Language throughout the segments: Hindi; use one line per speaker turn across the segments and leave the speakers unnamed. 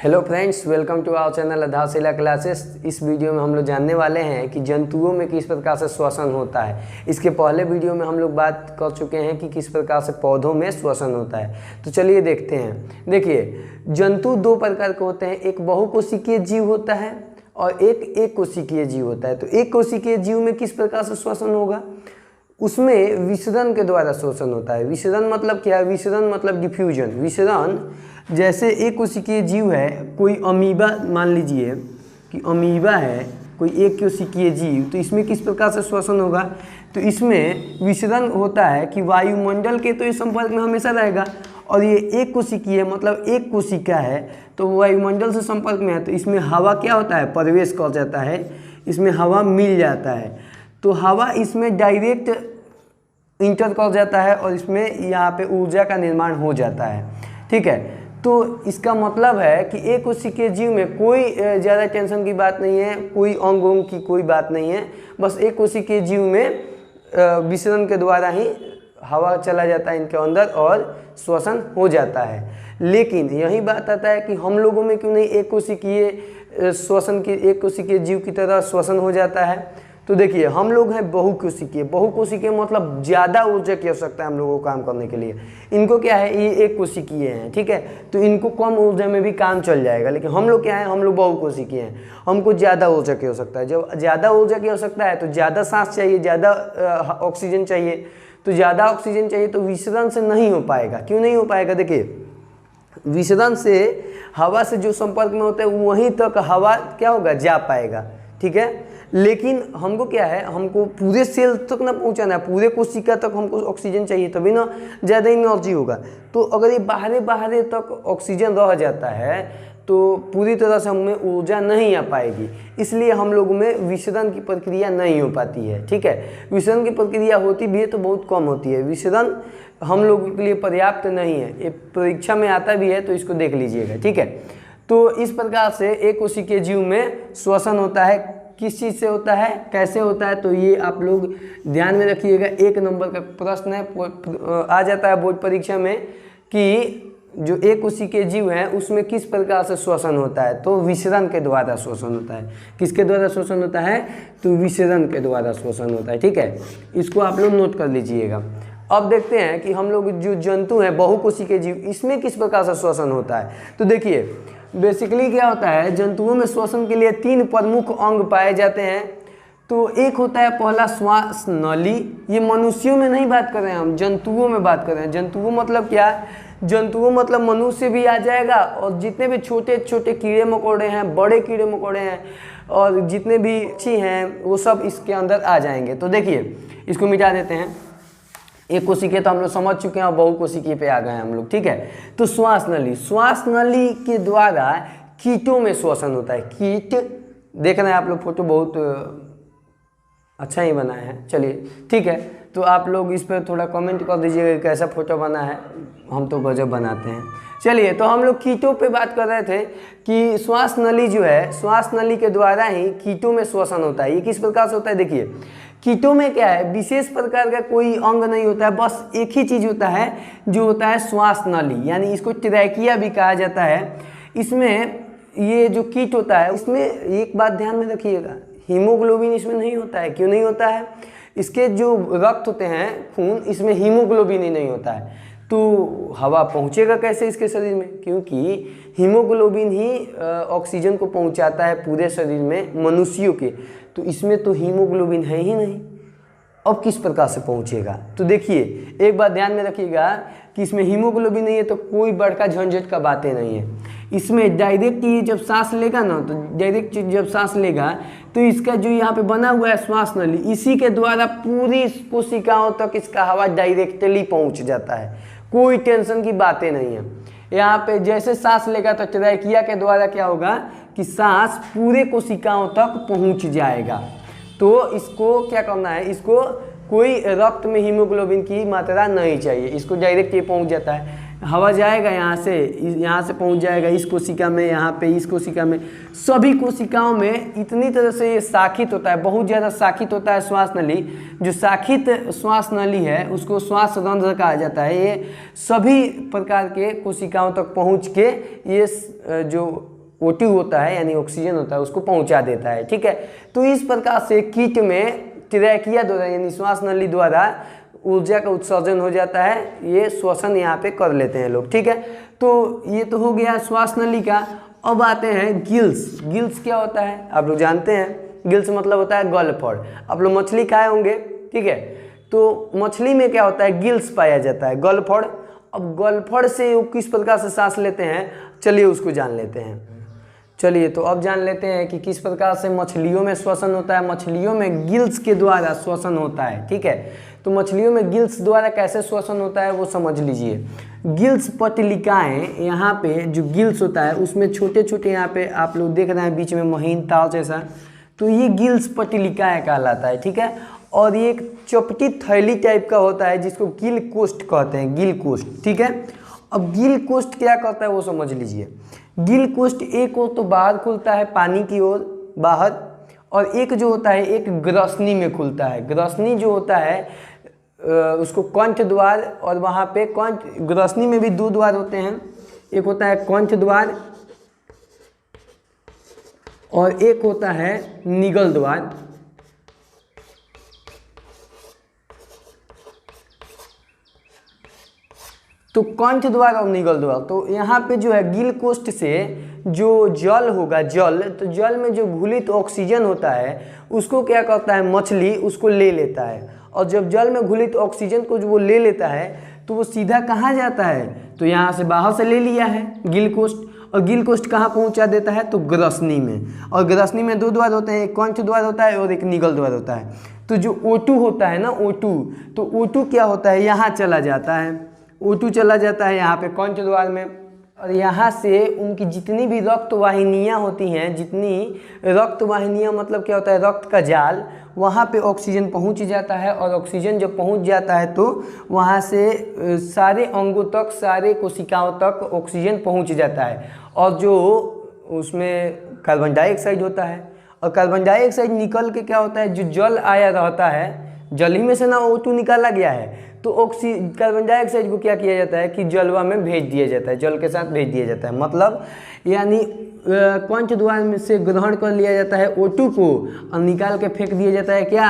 Hello friends, welcome to our channel Adharshila classes. इस वीडियो में हम लोग जानने वाले हैं कि जंतुओं में किस प्रकार से श्वसन होता है। इसके पहले वीडियो में हम लोग बात कर चुके हैं कि किस प्रकार से पौधों में श्वसन होता है। तो चलिए देखते हैं। देखिए, जंतु दो प्रकार के होते हैं, एक बहुकोशिकीय जीव होता है और एक कोशिकीय जीव होता है। तो एक कोशिकीय जीव में किस प्रकार से श्वसन होगा, उसमें विसरण के द्वारा श्वसन होता है। विसरण मतलब क्या है? विसरण मतलब डिफ्यूजन। विसरण जैसे एक कोशिकीय जीव है, कोई अमीबा मान लीजिए कि अमीबा है कोई एक कोशिकीय जीव, तो इसमें किस प्रकार से श्वसन होगा? तो इसमें विसरण होता है कि वायुमंडल के तो ये संपर्क में हमेशा रहेगा, और ये एक कोशिकीय मतलब एक कोशिका है तो वायुमंडल से संपर्क में है, तो इसमें हवा क्या होता है? प्रवेश कर जाता है, इसमें हवा मिल जाता है। तो हवा इसमें डायरेक्ट इंटर कर जाता है और इसमें यहाँ पे ऊर्जा का निर्माण हो जाता है। ठीक है, तो इसका मतलब है कि एक कोशिकीय जीव में कोई ज़्यादा टेंशन की बात नहीं है, कोई अंग की कोई बात नहीं है। बस एक कोशिकीय जीव में विसरण के द्वारा ही हवा चला जाता है इनके अंदर और श्वसन हो जाता है। लेकिन यही बात आता है कि हम लोगों में क्यों नहीं एक कोशिकीय श्वसन की, एक कोशिकीय जीव की तरह श्वसन हो जाता है? तो देखिए, हम लोग हैं बहुकोशिकीय। बहुकोशिकीय मतलब ज़्यादा ऊर्जा की आवश्यकता है हम लोगों को काम करने के लिए। इनको क्या है, ये एक कोशिकीय हैं, ठीक है, तो इनको कम ऊर्जा में भी काम चल जाएगा। लेकिन हम लोग क्या है, हम लोग बहुकोशिकीय हैं, हमको ज़्यादा ऊर्जा की आवश्यकता है। जब ज़्यादा ऊर्जा की आवश्यकता है तो ज़्यादा सांस चाहिए, ज़्यादा ऑक्सीजन चाहिए। तो ज़्यादा ऑक्सीजन चाहिए तो विसरण से नहीं हो पाएगा। क्यों नहीं हो पाएगा? देखिए, विसरण से हवा से जो संपर्क में होता है वहीं तक हवा क्या होगा, जा पाएगा। ठीक है, लेकिन हमको क्या है, हमको पूरे सेल तक ना पहुंचाना है, पूरे कोशिका तक हमको ऑक्सीजन चाहिए, तभी ना ज़्यादा एनर्जी होगा। तो अगर ये बाहरे तक ऑक्सीजन रह जाता है तो पूरी तरह से हमें ऊर्जा नहीं आ पाएगी, इसलिए हम लोगों में विसरण की प्रक्रिया नहीं हो पाती है। ठीक है, विसरण की प्रक्रिया होती भी है तो बहुत कम होती है। विसरण हम लोगों के लिए पर्याप्त नहीं है, ये परीक्षा में आता भी है, तो इसको देख लीजिएगा। ठीक है, तो इस प्रकार से एक कोशिकीय जीव में श्वसन होता है। किस चीज़ से होता है, कैसे होता है, तो ये आप लोग ध्यान में रखिएगा। 1 नंबर का प्रश्न है, आ जाता है बोर्ड परीक्षा में कि जो एक कोशिकीय जीव है उसमें किस प्रकार से श्वसन होता है। तो विसरण के द्वारा श्वसन होता है। किसके द्वारा श्वसन होता है? तो विसरण के द्वारा श्वसन होता है। ठीक है, इसको आप लोग नोट कर लीजिएगा। अब देखते हैं कि हम लोग जो जंतु हैं बहुकोशिकीय जीव, इसमें किस प्रकार से श्वसन होता है। तो देखिए, बेसिकली क्या होता है, जंतुओं में श्वसन के लिए 3 प्रमुख अंग पाए जाते हैं। तो एक होता है पहला श्वास नली। ये मनुष्यों में नहीं बात कर रहे हैं हम, जंतुओं में बात कर रहे हैं। जंतुओं मतलब क्या? जंतुओं मतलब मनुष्य भी आ जाएगा, और जितने भी छोटे छोटे कीड़े मकोड़े हैं, बड़े कीड़े मकोड़े हैं, और जितने भी पक्षी हैं वो सब इसके अंदर आ जाएंगे। तो देखिए, इसको मिटा देते हैं। एक कोशिकीय तो हम लोग समझ चुके हैं और बहुकोशिकीय पे आ गए हैं हम लोग। ठीक है, तो श्वास नली के द्वारा कीटों में श्वसन होता है। कीट देख रहे हैं आप लोग, फोटो बहुत अच्छा ही बना है। चलिए ठीक है, तो आप लोग इस पर थोड़ा कमेंट कर दीजिएगा कैसा फोटो बना है, हम तो गजब बनाते हैं। चलिए, तो हम लोग कीटों पे बात कर रहे थे कि श्वास नली जो है, श्वास नली के द्वारा ही कीटों में श्वसन होता है। ये किस प्रकार से होता है? देखिए, कीटों में क्या है, विशेष प्रकार का कोई अंग नहीं होता है, बस एक ही चीज़ होता है जो होता है श्वास नली, यानी इसको ट्रैकिया भी कहा जाता है। इसमें ये जो कीट होता है, इसमें एक बात ध्यान में रखिएगा, हीमोग्लोबिन इसमें नहीं होता है। क्यों नहीं होता है? इसके जो रक्त होते हैं, खून, इसमें हीमोग्लोबिन ही नहीं होता है। तो हवा पहुंचेगा कैसे इसके शरीर में? क्योंकि हीमोग्लोबिन ही ऑक्सीजन को पहुंचाता है पूरे शरीर में मनुष्यों के, तो इसमें तो हीमोग्लोबिन है ही नहीं। अब किस प्रकार से पहुंचेगा? तो देखिए, एक बात ध्यान में रखिएगा कि इसमें हीमोग्लोबिन नहीं है तो कोई बड़का झंझट का बातें नहीं है। इसमें डायरेक्ट ये जब सांस लेगा ना, तो डायरेक्ट जब सांस लेगा तो इसका जो यहाँ पे बना हुआ है श्वास नली, इसी के द्वारा पूरी कोशिकाओं तक इसका हवा डायरेक्टली पहुँच जाता है। कोई टेंशन की बातें नहीं है। यहाँ पे जैसे सांस लेगा तो ट्रैकिया के द्वारा क्या होगा कि सांस पूरे कोशिकाओं तक पहुँच जाएगा। तो इसको क्या करना है, इसको कोई रक्त में हीमोग्लोबिन की मात्रा नहीं चाहिए, इसको डायरेक्ट ये पहुँच जाता है। हवा जाएगा यहाँ से पहुँच जाएगा इस कोशिका में, यहाँ पे इस कोशिका में, सभी कोशिकाओं में इतनी तरह से ये शाखित होता है, बहुत ज़्यादा शाखित होता है श्वास नली। जो शाखित श्वास नली है उसको श्वास रंध्र कहा जाता है। ये सभी प्रकार के कोशिकाओं तक पहुँच के ये जो O2 होता है यानी ऑक्सीजन होता है उसको पहुँचा देता है, ठीक है। तो इस प्रकार से कीट में ट्रैकिया द्वारा यानी श्वास नली द्वारा ऊर्जा का उत्सर्जन हो जाता है, ये श्वसन यहाँ पे कर लेते हैं लोग, ठीक है। तो ये तो हो गया श्वास नली का। अब आते हैं गिल्स। गिल्स क्या होता है आप लोग जानते हैं, गिल्स मतलब होता है गलफड़। आप लोग मछली खाए होंगे, ठीक है। तो मछली में क्या होता है, गिल्स पाया जाता है, गलफड़। अब गलफड़ से वो किस प्रकार से सांस लेते हैं, चलिए उसको जान लेते हैं। चलिए तो अब जान लेते हैं कि किस प्रकार से मछलियों में श्वसन होता है। मछलियों में गिल्स के द्वारा श्वसन होता है, ठीक है। तो मछलियों में गिल्स द्वारा कैसे श्वसन होता है वो समझ लीजिए। गिल्स पटलिकाएँ, यहाँ पे जो गिल्स होता है उसमें छोटे छोटे, यहाँ पे आप लोग देख रहे हैं बीच में महीन तार जैसा, तो ये गिल्स पटलिकाएँ कहलाता है, ठीक है। और ये एक चपटी थैली टाइप का होता है जिसको गिल कोष्ठ कहते हैं, गिल कोष्ठ, ठीक है। अब गिल कोष्ठ क्या करता है वो समझ लीजिए। गिल कोष्ठ एक ओर तो बाहर खुलता है पानी की ओर बाहर, और एक जो होता है एक ग्रसनी में खुलता है। ग्रसनी जो होता है उसको कंठ द्वार, और वहाँ पे कंठ, ग्रसनी में भी 2 द्वार होते हैं, एक होता है कंठ द्वार और एक होता है निगल द्वार। तो कंठ द्वार और निगल द्वार, तो यहाँ पे जो है गिल कोष्ठ से जो जल होगा, जल, तो जल में जो घुलित ऑक्सीजन होता है उसको क्या करता है मछली, उसको ले लेता है। और जब जल में घुलित ऑक्सीजन को जो वो ले लेता है तो वो सीधा कहाँ जाता है, तो यहाँ से बाहर से ले लिया है गिल कोष्ठ, और गिल कोष्ठ कहाँ पहुँचा देता है, तो ग्रसनी में। और ग्रसनी में 2 द्वार होते हैं, एक कंठ द्वार होता है और एक निगल द्वार होता है। तो जो O2 होता है ना, O2, तो O2 क्या होता है, यहाँ चला जाता है, O2 चला जाता है यहाँ पे कंठ द्वार में, और यहाँ से उनकी जितनी भी रक्त वाहिनियाँ होती हैं, जितनी रक्त वाहिनियाँ मतलब क्या होता है, रक्त का जाल, वहाँ पे ऑक्सीजन पहुँच जाता है। और ऑक्सीजन जब पहुँच जाता है तो वहाँ से सारे अंगों तक, सारे कोशिकाओं तक ऑक्सीजन पहुँच जाता है। और जो उसमें कार्बन डाइऑक्साइड होता है, और कार्बन डाइऑक्साइड निकल के क्या होता है, जो जल आया रहता है, जल ही में से ना O2 निकाला गया है, तो कार्बन डाइऑक्साइड को क्या किया जाता है कि जलवा में भेज दिया जाता है, जल के साथ भेज दिया जाता है। मतलब यानी कंठ द्वार में से ग्रहण कर लिया जाता है O2 को और निकाल के फेंक दिया जाता है क्या,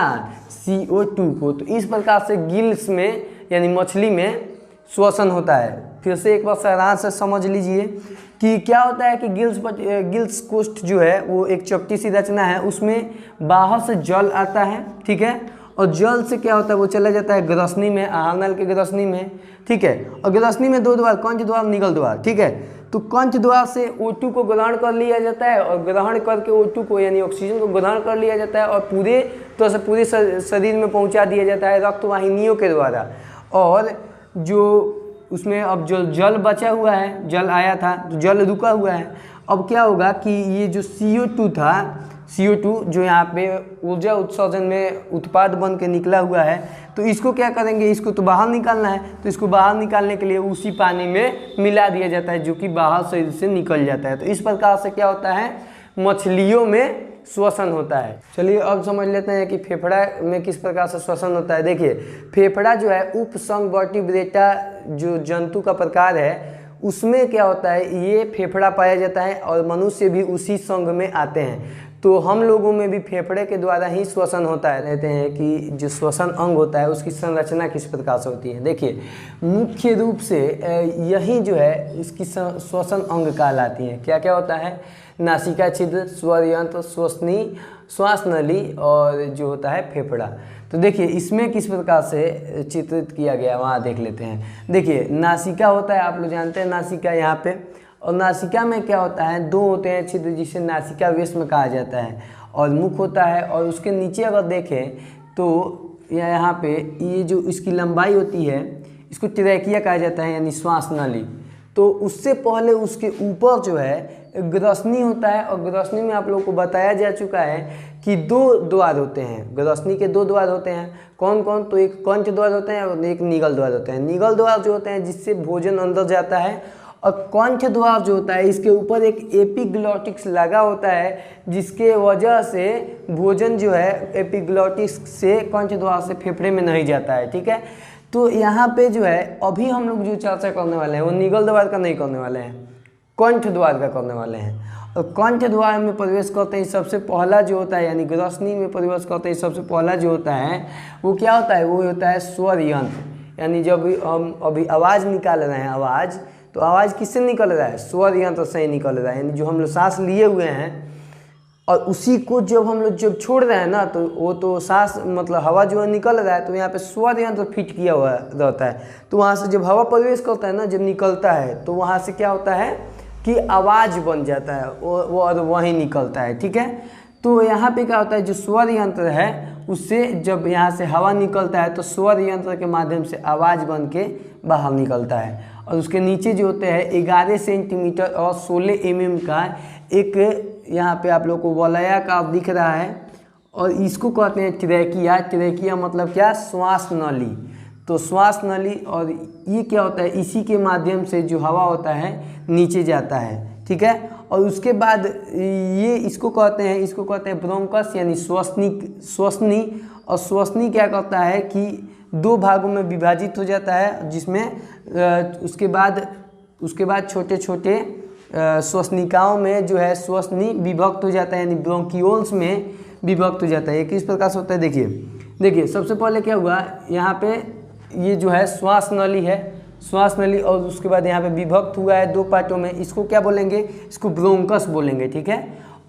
CO2 को। तो इस प्रकार से गिल्स में यानी मछली में श्वसन होता है। फिर से एक बार सारांश से समझ लीजिए कि क्या होता है कि गिल्स कोष्ठ जो है वो एक चपटी सी रचना है, उसमें बाहर से जल आता है, ठीक है। और जल से क्या होता है वो चला जाता है ग्रसनी में, आहार नल के ग्रसनी में, ठीक है। और ग्रसनी में 2 द्वार, कंठ द्वार, निगल द्वार, ठीक है। तो कंठ द्वार से O2 को ग्रहण कर लिया जाता है, और ग्रहण करके O2 को यानी ऑक्सीजन को ग्रहण कर लिया जाता है, और पूरे तो से पूरे शरीर में पहुंचा दिया जाता है रक्त वाहिनियों के द्वारा। और जो उसमें अब जो जल बचा हुआ है, जल आया था तो जल रुका हुआ है, अब क्या होगा कि ये जो CO2 था, CO2 जो यहाँ पे ऊर्जा उत्सर्जन में उत्पाद बन के निकला हुआ है, तो इसको क्या करेंगे, इसको तो बाहर निकालना है, तो इसको बाहर निकालने के लिए उसी पानी में मिला दिया जाता है जो कि बाहर शरीर से निकल जाता है। तो इस प्रकार से क्या होता है, मछलियों में श्वसन होता है। चलिए अब समझ लेते हैं कि फेफड़ा में किस प्रकार से श्वसन होता है। देखिए फेफड़ा जो है उपसंघ वर्टिब्रेटा जो जंतु का प्रकार है उसमें क्या होता है, ये फेफड़ा पाया जाता है, और मनुष्य भी उसी संघ में आते हैं। तो हम लोगों में भी फेफड़े के द्वारा ही श्वसन होता है। कहते हैं कि जो श्वसन अंग होता है उसकी संरचना किस प्रकार से होती है। देखिए मुख्य रूप से यही जो है इसकी श्वसन अंग कहलाती है। क्या क्या होता है, नासिका छिद्र, स्वर यंत्र, श्वसनी, श्वास नली और जो होता है फेफड़ा। तो देखिए इसमें किस प्रकार से चित्रित किया गया वहाँ देख लेते हैं। देखिए नासिका होता है, आप लोग जानते हैं नासिका यहाँ पे, और नासिका में क्या होता है, 2 होते हैं छिद्र जिसे नासिका वेश्म कहा जाता है, और मुख होता है। और उसके नीचे अगर देखें तो यहाँ पे ये जो इसकी लंबाई होती है इसको ट्रैकिया कहा जाता है यानी श्वास नली। तो उससे पहले उसके ऊपर जो है ग्रसनी होता है, और ग्रसनी में आप लोगों को बताया जा चुका है कि 2 द्वार होते हैं। ग्रसनी के 2 द्वार होते हैं, कौन कौन? तो एक कंठ द्वार होते हैं और एक निगल द्वार होते हैं। निगल द्वार जो होते हैं जिससे भोजन अंदर जाता है, और कंठ द्वार जो होता है इसके ऊपर एक एपिग्लॉटिक्स लगा होता है, जिसके वजह से भोजन जो है एपिग्लॉटिक्स से कंठ द्वार से फेफड़े में नहीं जाता है। ठीक है, तो यहाँ पे जो है अभी हम लोग जो चर्चा करने वाले हैं वो निगल द्वार का नहीं करने वाले हैं, कंठ द्वार का करने वाले हैं। और कंठ द्वार में प्रवेश करते ही सबसे पहला जो होता है, यानी ग्रसनी में प्रवेश करते ही सबसे पहला जो होता है वो क्या होता है? वो होता है स्वर यंत्र। यानी जब हम अभी आवाज़ निकाल रहे हैं, आवाज़, तो आवाज़ किससे निकल रहा है? स्वर यंत्र से ही निकल रहा है। यानी जो हम लोग सांस लिए हुए हैं और उसी को जब हम लोग जब छोड़ रहे हैं ना, तो वो तो सांस मतलब हवा जो है निकल रहा है, तो यहाँ पे स्वर यंत्र फिट किया हुआ रहता है। तो वहाँ से जब हवा प्रवेश करता है ना, जब निकलता है, तो वहाँ से क्या होता है कि आवाज़ बन जाता है, वो और वहीं निकलता है। ठीक है, तो यहाँ पे क्या होता है, जो स्वर यंत्र है उससे जब यहाँ से हवा निकलता है तो स्वर यंत्र के माध्यम से आवाज़ बन के बाहर निकलता है। और उसके नीचे जो होते हैं 11 सेंटीमीटर और 16 mm का एक यहाँ पे आप लोग को वलयाकार दिख रहा है, और इसको कहते हैं ट्रैकिया। ट्रैकिया मतलब क्या? श्वास नली। तो श्वास नली, और ये क्या होता है, इसी के माध्यम से जो हवा होता है नीचे जाता है। ठीक है, और उसके बाद ये इसको कहते हैं ब्रोंकस, यानी श्वसनी। और श्वसनी क्या करता है कि 2 भागों में विभाजित हो जाता है, जिसमें उसके बाद छोटे छोटे श्वसनिकाओं में जो है श्वसनी विभक्त हो जाता है, यानी ब्रोंकियोल्स में विभक्त हो जाता है। ये किस प्रकार से होता है? देखिए सबसे पहले क्या हुआ, यहाँ पे ये जो है श्वास नली है, श्वास नली, और उसके बाद यहाँ पे विभक्त हुआ है 2 पार्टों में। इसको क्या बोलेंगे? इसको ब्रोंकस बोलेंगे। ठीक है,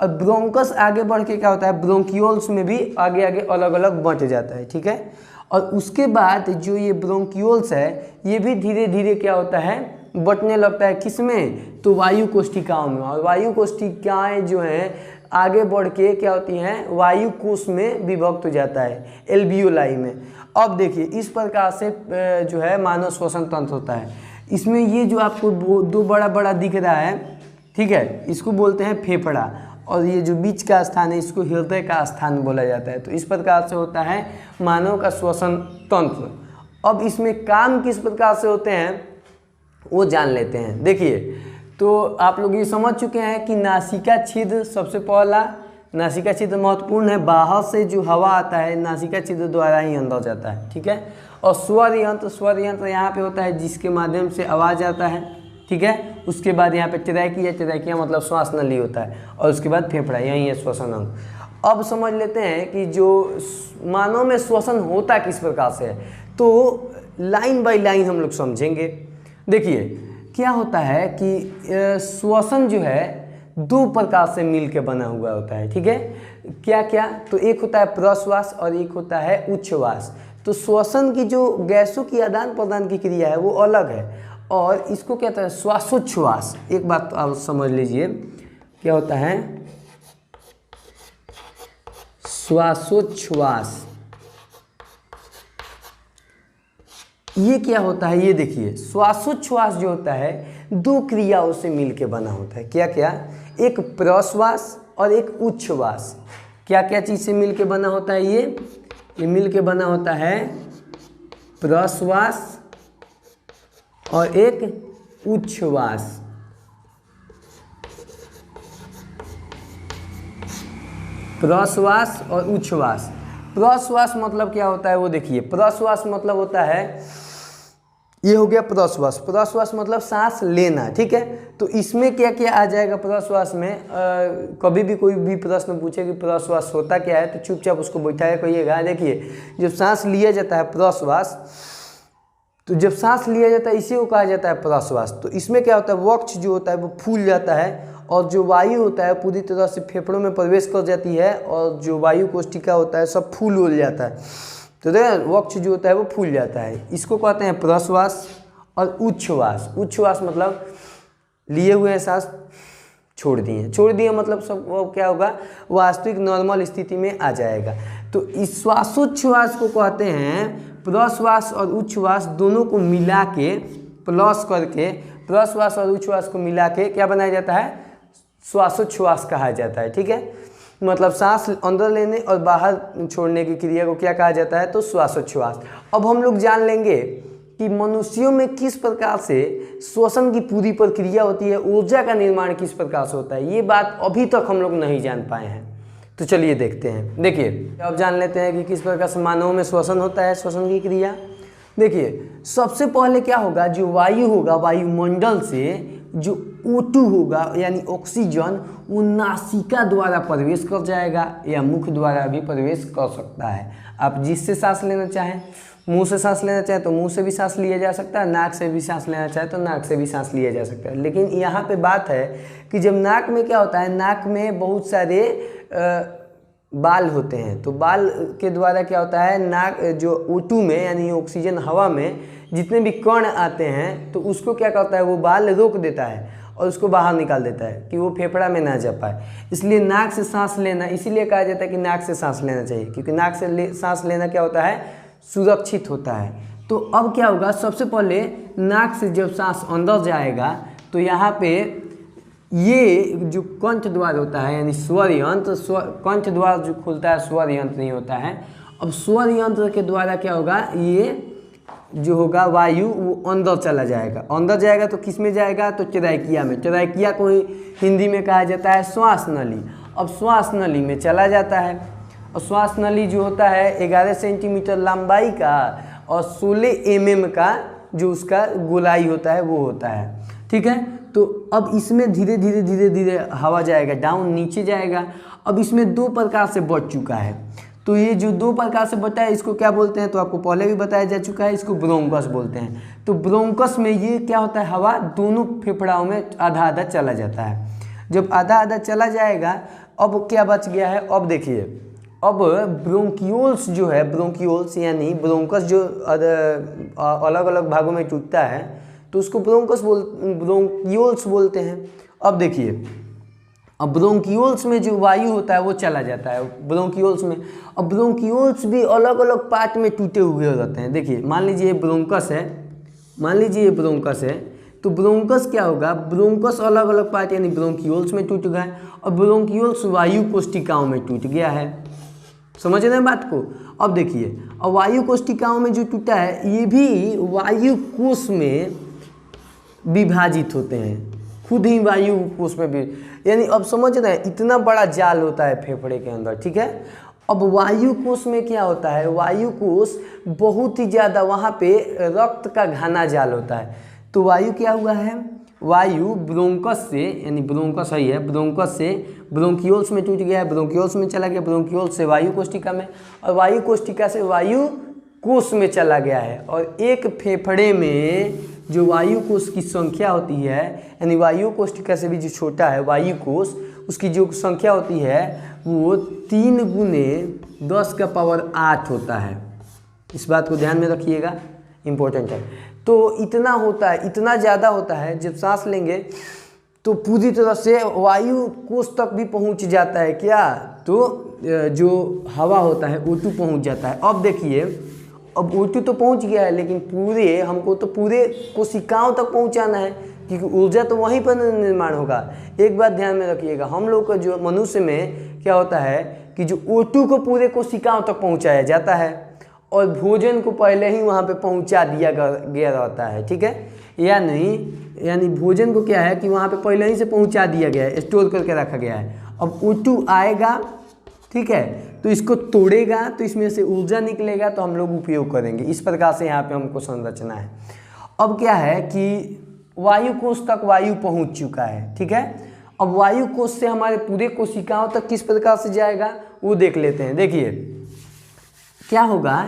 और ब्रोंकस आगे बढ़ के क्या होता है, ब्रोंकियोल्स में भी आगे आगे अलग अलग बंट जाता है। ठीक है, और उसके बाद जो ये ब्रोंकियोल्स है ये भी धीरे धीरे क्या होता है, बंटने लगता है। किसमें? तो वायु कोशिकाओं में। और वायु कोशिकाएँ जो हैं आगे बढ़ के क्या होती हैं, वायु कोश में विभक्त हो जाता है, एल्वियोलाई में। अब देखिए इस प्रकार से जो है मानव श्वसन तंत्र होता है। इसमें ये जो आपको 2 बड़ा बड़ा दिख रहा है, ठीक है, इसको बोलते हैं फेफड़ा, और ये जो बीच का स्थान है इसको हृदय का स्थान बोला जाता है। तो इस प्रकार से होता है मानव का श्वसन तंत्र। अब इसमें काम किस प्रकार से होते हैं वो जान लेते हैं। देखिए, तो आप लोग ये समझ चुके हैं कि नासिका छिद्र सबसे पहला, नासिका छिद्र महत्वपूर्ण है। बाहर से जो हवा आता है नासिका छिद्र द्वारा ही अंदर जाता है। ठीक है, और स्वर यंत्र यहाँ पे होता है जिसके माध्यम से आवाज़ आता है। ठीक है, उसके बाद यहाँ पे ट्रैकिया मतलब श्वास नली होता है, और उसके बाद फेफड़ा, यही है श्वसन अंग। अब समझ लेते हैं कि जो मानव में श्वसन होता किस प्रकार से है, तो लाइन बाय लाइन हम लोग समझेंगे। देखिए क्या होता है कि श्वसन जो है 2 प्रकार से मिल के बना हुआ होता है। ठीक है, क्या क्या? तो एक होता है प्रश्वास और एक होता है उच्छ्वास। तो श्वसन की जो गैसों की आदान प्रदान की क्रिया है वो अलग है, और इसको क्या कहते हैं, श्वासोच्छ्वास। एक बात तो आप समझ लीजिए, क्या होता है श्वासोच्छ्वास, ये क्या होता है, ये देखिए श्वासोच्छ्वास जो होता है 2 क्रियाओं से मिलके बना होता है। क्या क्या? एक प्रश्वास और एक उच्छ्वास। क्या क्या चीज़ से मिलके बना होता है? ये मिलके बना होता है प्रश्वास और एक उच्छ्वास। प्रश्वास और उच्छ्वास। प्रश्वास मतलब क्या होता है वो देखिए, प्रश्वास मतलब होता है, ये हो गया प्रश्वास। प्रश्वास मतलब सांस लेना। ठीक है, तो इसमें क्या क्या आ जाएगा प्रश्वास में? कभी भी कोई भी प्रश्न पूछे कि प्रश्वास होता क्या है, तो चुपचाप उसको बैठाया कहिएगा। देखिए जब सांस लिया जाता है प्रश्वास, तो जब सांस लिया जाता है इसी को कहा जाता है प्रश्वास। तो इसमें क्या होता है, वक्ष जो होता है वो फूल जाता है, और जो वायु होता है पूरी तरह से फेफड़ों में प्रवेश कर जाती है, और जो वायु कोशिका होता है सब फूल हो जाता है। तो देखिए वक्ष जो होता है वो फूल जाता है, इसको कहते हैं प्रश्वास और उच्छ्वास। उच्छ्वास मतलब लिए हुए सांस छोड़ दिए मतलब सब वो क्या होगा, वास्तविक नॉर्मल स्थिति में आ जाएगा। तो इस श्वासोच्छ्वास को कहते हैं, प्रश्वास और उच्छ्वास दोनों को मिला के प्लस करके प्रश्वास और उच्छ्वास को मिला के क्या बनाया जाता है, श्वासोच्छ्वास कहा जाता है। ठीक है, मतलब सांस अंदर लेने और बाहर छोड़ने की क्रिया को क्या कहा जाता है, तो श्वासोच्छ्वास। अब हम लोग जान लेंगे कि मनुष्यों में किस प्रकार से श्वसन की पूरी प्रक्रिया होती है, ऊर्जा का निर्माण किस प्रकार से होता है। ये बात अभी तक हम लोग नहीं जान पाए हैं, तो चलिए देखते हैं। देखिए अब जान लेते हैं कि किस प्रकार से मानव में श्वसन होता है, श्वसन की क्रिया। देखिए सबसे पहले क्या होगा, जो वायु होगा वायुमंडल से जो O2 होगा यानी ऑक्सीजन, वो नासिका द्वारा प्रवेश कर जाएगा या मुख द्वारा भी प्रवेश कर सकता है। आप जिससे सांस लेना चाहें, मुंह से सांस लेना चाहें तो मुंह से भी सांस लिया जा सकता है, नाक से भी सांस लेना चाहे तो नाक से भी सांस लिया जा सकता है। लेकिन यहाँ पे बात है कि जब नाक में क्या होता है, नाक में बहुत सारे बाल होते हैं, तो बाल के द्वारा क्या होता है, नाक जो O2 में यानी ऑक्सीजन हवा में जितने भी कण आते हैं तो उसको क्या करता है, वो बाल रोक देता है और उसको बाहर निकाल देता है कि वो फेफड़ा में ना जा पाए। इसलिए नाक से सांस लेना, इसीलिए कहा जाता है कि नाक से सांस लेना चाहिए, क्योंकि नाक से सांस लेना क्या होता है, सुरक्षित होता है। तो अब क्या होगा, सबसे पहले नाक से जब सांस अंदर जाएगा तो यहाँ पे ये जो कंठ द्वार होता है यानी स्वर यंत्र, कंठ द्वार जो खुलता है स्वर यंत्र नहीं होता है। अब स्वर यंत्र के द्वारा क्या होगा, ये जो होगा वायु वो अंदर चला जाएगा। अंदर जाएगा तो किस में जाएगा, तो ट्रैकिया में। ट्रैकिया को हिंदी में कहा जाता है श्वास नली। अब श्वास नली में चला जाता है और श्वास नली जो होता है 11 सेंटीमीटर लंबाई का और 16 mm का जो उसका गोलाई होता है वो होता है। ठीक है, तो अब इसमें धीरे धीरे हवा जाएगा, डाउन नीचे जाएगा। अब इसमें दो प्रकार से बच चुका है, तो ये जो दो प्रकार से बटा है इसको क्या बोलते हैं, तो आपको पहले भी बताया जा चुका है, इसको ब्रोंकस बोलते हैं। तो ब्रोंकस में ये क्या होता है, हवा दोनों फेफड़ाओं में आधा आधा चला जाता है। जब आधा आधा चला जाएगा, अब क्या बच गया है, अब देखिए, अब ब्रोंकियोल्स जो है, ब्रोंकियोल्स यानी ब्रोंकस जो अलग अलग भागों में टूटता है तो उसको ब्रोंकियोल्स बोलते हैं। अब देखिए, अब ब्रोंकियोल्स में जो वायु होता है वो चला जाता है ब्रोंकियोल्स में। अब ब्रोंकियोल्स भी अलग अलग पार्ट में टूटे हुए रहते हैं। देखिए मान लीजिए ये ब्रोंकस है, मान लीजिए ये ब्रोंकस है, तो ब्रोंकस क्या होगा, ब्रोंकस अलग अलग पार्ट यानी ब्रोंकियोल्स में टूट गया और ब्रोंकियोल्स वायु कोष्टिकाओं में टूट गया है। समझ रहे हैं बात को। अब देखिए, अब वायु कोष्टिकाओं में जो टूटा है ये भी वायु कोश में विभाजित होते हैं, खुद ही वायु कोश में भी, यानी अब समझ रहे हैं इतना बड़ा जाल होता है फेफड़े के अंदर। ठीक है, अब वायु कोश में क्या होता है, वायु कोश बहुत ही ज़्यादा, वहाँ पे रक्त का घना जाल होता है। तो वायु क्या हुआ है, वायु ब्रोंकस से, यानी ब्रोंकस ही है, ब्रोंकस से ब्रोंकियोल्स में टूट गया है, ब्रोंकियोल्स में चला गया, ब्रोंकियोल्स से वायु कोष्टिका में और वायु कोष्टिका से वायु कोश में चला गया है। और एक फेफड़े में जो वायु कोश की संख्या होती है, यानी वायु कोष्टिका से भी जो छोटा है वायु कोश, उसकी जो संख्या होती है वो 3 × 10⁸ होता है। इस बात को ध्यान में रखिएगा, इम्पोर्टेंट है। तो इतना होता है, इतना ज़्यादा होता है, जब सांस लेंगे तो पूरी तरह से वायु कोश तक भी पहुंच जाता है क्या, तो जो हवा होता है O2 पहुंच जाता है। अब देखिए, अब O2 तो पहुंच गया है, लेकिन पूरे हमको तो पूरे कोशिकाओं तक पहुंचाना है, क्योंकि ऊर्जा तो वहीं पर निर्माण होगा। एक बात ध्यान में रखिएगा, हम लोग का जो मनुष्य में क्या होता है कि जो O2 को पूरे कोशिकाओं तक पहुंचाया जाता है और भोजन को पहले ही वहाँ पे पहुँचा दिया गया रहता है। ठीक है, या नहीं, यानी भोजन को क्या है कि वहाँ पे पहले ही से पहुँचा दिया गया है, स्टोर करके रखा गया है। अब O2 आएगा, ठीक है, तो इसको तोड़ेगा तो इसमें से ऊर्जा निकलेगा, तो हम लोग उपयोग करेंगे। इस प्रकार से यहाँ पे हमको संरचना है। अब क्या है कि वायु कोश तक वायु पहुँच चुका है। ठीक है, अब वायु कोश से हमारे पूरे कोशिकाओं तक किस प्रकार से जाएगा वो देख लेते हैं। देखिए क्या होगा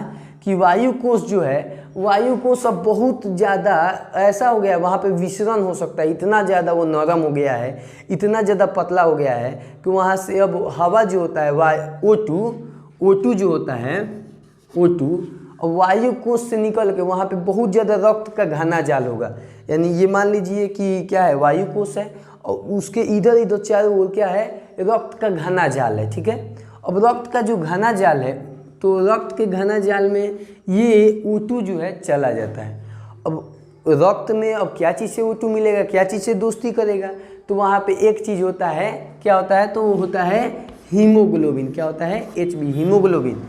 कि वायु कोश जो है, वायु कोश अब बहुत ज़्यादा ऐसा हो गया है, वहाँ पे विसरण हो सकता है, इतना ज़्यादा वो नरम हो गया है, इतना ज़्यादा पतला हो गया है कि वहाँ से अब हवा जो होता है O2 जो होता है O2, अब वायु कोश से निकल के वहाँ पे बहुत ज़्यादा रक्त का घना जाल होगा। यानी ये मान लीजिए कि क्या है, वायु कोश है और उसके इधर इधर चारों ओर क्या है, रक्त का घना जाल है। ठीक है, अब रक्त का जो घना जाल है, तो रक्त के घना जाल में ये O2 जो है चला जाता है। अब रक्त में अब क्या चीज़ से O2 मिलेगा, क्या चीज़ से दोस्ती करेगा, तो वहाँ पे एक चीज़ होता है, क्या होता है, तो वो होता है हीमोग्लोबिन। क्या होता है, Hb, हीमोग्लोबिन।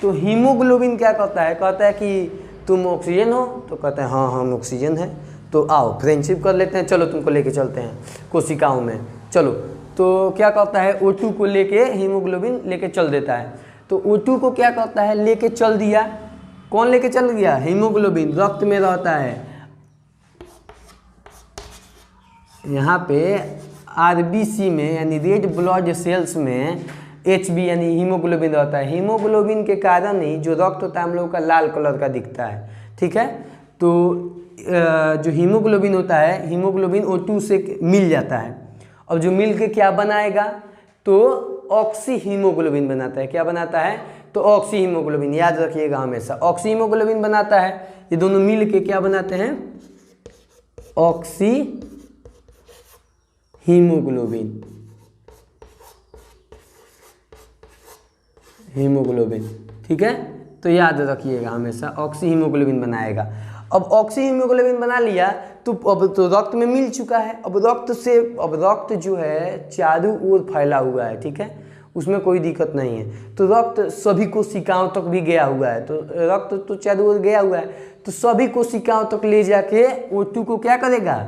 तो हीमोग्लोबिन क्या कहता है, कहता है कि तुम ऑक्सीजन हो, तो कहता है हाँ हम ऑक्सीजन है, तो आओ फ्रेंडशिप कर लेते हैं, चलो तुमको लेके चलते हैं कोशिकाओं में, चलो। तो क्या कहता है, O2 को लेके हीमोग्लोबिन लेके चल देता है। तो O2 को क्या कहता है, लेके चल दिया। कौन लेके चल गया, हीमोग्लोबिन, रक्त में रहता है। यहाँ पे RBC में यानी रेड ब्लड सेल्स में Hb यानी हीमोग्लोबिन रहता है। हीमोग्लोबिन के कारण ही जो रक्त होता है हम लोग का लाल कलर का दिखता है, ठीक है। तो जो हीमोग्लोबिन होता है, हीमोग्लोबिन O2 से मिल जाता है। अब जो मिल के क्या बनाएगा, तो ऑक्सी हीमोग्लोबिन बनाता है। क्या बनाता है, तो ऑक्सी हीमोग्लोबिन, याद रखिएगा हमेशा, ऑक्सी हीमोग्लोबिन बनाता है। ये दोनों मिल के क्या बनाते हैं, ऑक्सी हीमोग्लोबिन, हीमोग्लोबिन, ठीक है। तो याद रखिएगा हमेशा ऑक्सी हीमोग्लोबिन बनाएगा। अब ऑक्सी हीमोग्लोबिन बना लिया तो अब तो रक्त में मिल चुका है। अब रक्त जो है चारों ओर फैला हुआ है, ठीक है, उसमें कोई दिक्कत नहीं है। तो रक्त सभी कोशिकाओं तक भी गया हुआ है, तो रक्त तो चारों ओर गया हुआ है, तो सभी कोशिकाओं तक ले जाके O2 को क्या करेगा,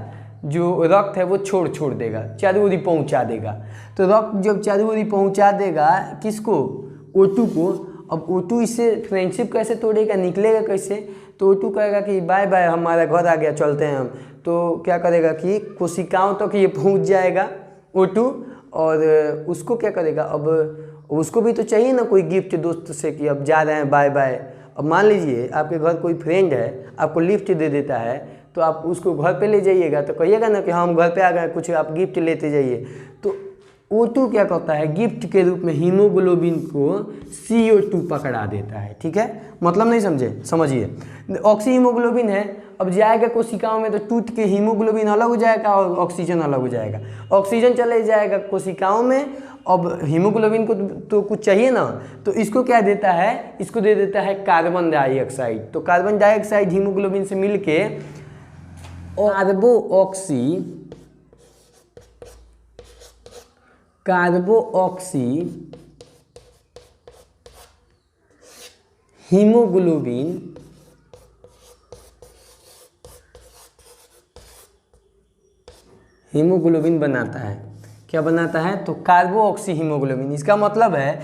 जो रक्त है वो छोड़ देगा, चारों ओर पहुँचा देगा। तो रक्त जब चारों ओर पहुँचा देगा किसको, O2 को। अब O2 इससे फ्रेंडशिप कैसे तोड़ेगा, निकलेगा कैसे, तो O2 कहेगा कि बाय बाय, हमारा घर आ गया, चलते हैं हम। तो क्या करेगा कि कोशिकाओं तक ये पहुंच जाएगा O2, और उसको क्या करेगा, अब उसको भी तो चाहिए ना कोई गिफ्ट दोस्त से कि अब जा रहे हैं, बाय बाय। अब मान लीजिए आपके घर कोई फ्रेंड है, आपको लिफ्ट दे देता है, तो आप उसको घर पे ले जाइएगा, तो कहिएगा ना कि हम घर पे आ गए, कुछ आप गिफ्ट लेते जाइए। तो O2 क्या करता है, गिफ्ट के रूप में हीमोग्लोबिन को CO2 पकड़ा देता है, ठीक है। मतलब नहीं समझे, समझिए। ऑक्सी हीमोग्लोबिन है, अब जाएगा कोशिकाओं में तो टूट के हीमोग्लोबिन अलग हो जाएगा और ऑक्सीजन अलग हो जाएगा। ऑक्सीजन चले जाएगा कोशिकाओं में, अब हीमोग्लोबिन को तो कुछ चाहिए ना, तो इसको क्या देता है, इसको दे देता है कार्बन डाइऑक्साइड। तो कार्बन डाइऑक्साइड हीमोग्लोबिन से मिल के कार्बोऑक्सी हीमोग्लोबिन बनाता है। क्या बनाता है, तो कार्बोऑक्सी हीमोग्लोबिन। इसका मतलब है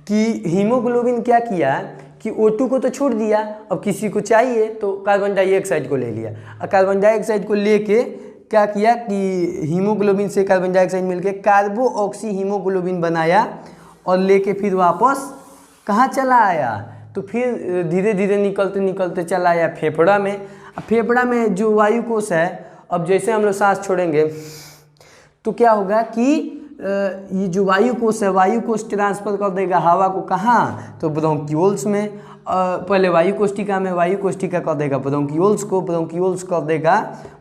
कि हीमोग्लोबिन क्या किया कि O2 को तो छोड़ दिया, अब किसी को चाहिए तो कार्बन डाइऑक्साइड को ले लिया, और कार्बन डाइऑक्साइड को लेके क्या किया कि हीमोग्लोबिन से कार्बन डाइऑक्साइड मिलके कार्बोऑक्सी हीमोग्लोबिन बनाया, और लेके फिर वापस कहाँ चला आया, तो फिर धीरे धीरे निकलते चला आया फेफड़ा में। अब फेफड़ा में जो वायु कोश है, अब जैसे हम लोग सांस छोड़ेंगे तो क्या होगा कि ये जो वायु कोश है, वायु कोश ट्रांसफर कर देगा हवा को कहाँ, तो ब्रोंकियोल्स में। पहले वायु कोष्ठिका में, वायु कोष्ठिका कर देगा ब्रोंकियोल्स को, ब्रोंकियोल्स कर देगा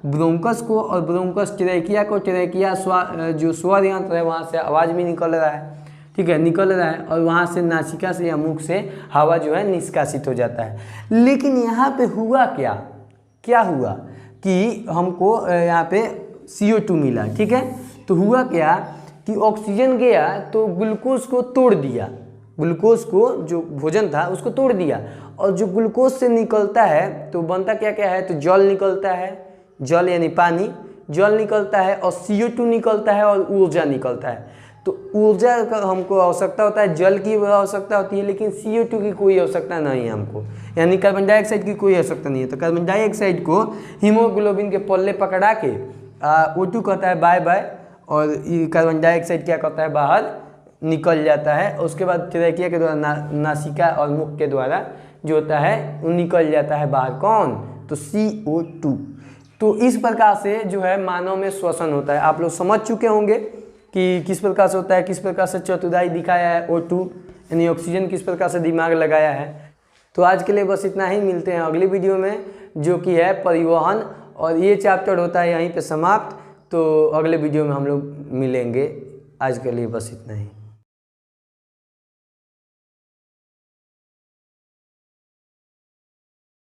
ब्रोंकस को, और ब्रोंकस ट्रेकिया को, ट्रेकिया जो स्वर यंत्र है वहाँ से आवाज़ भी निकल रहा है, ठीक है, निकल रहा है, और वहाँ से नासिका से या मुख से हवा जो है निष्कासित हो जाता है। लेकिन यहाँ पे हुआ क्या हुआ कि हमको यहाँ पे CO2 मिला, ठीक है। तो हुआ क्या कि ऑक्सीजन गया तो ग्लूकोज को तोड़ दिया, ग्लूकोज को जो भोजन था उसको तोड़ दिया, और जो ग्लूकोज से निकलता है तो बनता क्या है, तो जल निकलता है, जल यानी पानी, जल निकलता है, और CO2 निकलता है, और ऊर्जा निकलता है। तो ऊर्जा का हमको आवश्यकता होता है, जल की आवश्यकता होती है, लेकिन CO2 की कोई आवश्यकता नहीं है हमको, यानी कार्बन डाइऑक्साइड की कोई आवश्यकता नहीं है। तो कार्बन डाइऑक्साइड को हीमोग्लोबिन के पल्ले पकड़ा के O2 कहता है बाय बाय, और ये कार्बन डाइऑक्साइड क्या करता है, बाहर निकल जाता है। उसके बाद ट्रेकिया के द्वारा नासिका और मुख के द्वारा जो होता है वो निकल जाता है बाहर, कौन, तो CO2। तो इस प्रकार से जो है मानव में श्वसन होता है। आप लोग समझ चुके होंगे कि किस प्रकार से होता है, किस प्रकार से चतुराई दिखाया है O2 यानी ऑक्सीजन, किस प्रकार से दिमाग लगाया है। तो आज के लिए बस इतना ही, मिलते हैं अगली वीडियो में जो कि है परिवहन, और ये चैप्टर होता है यहीं पे समाप्त। तो अगले वीडियो में हम लोग मिलेंगे, आज के लिए बस इतना ही।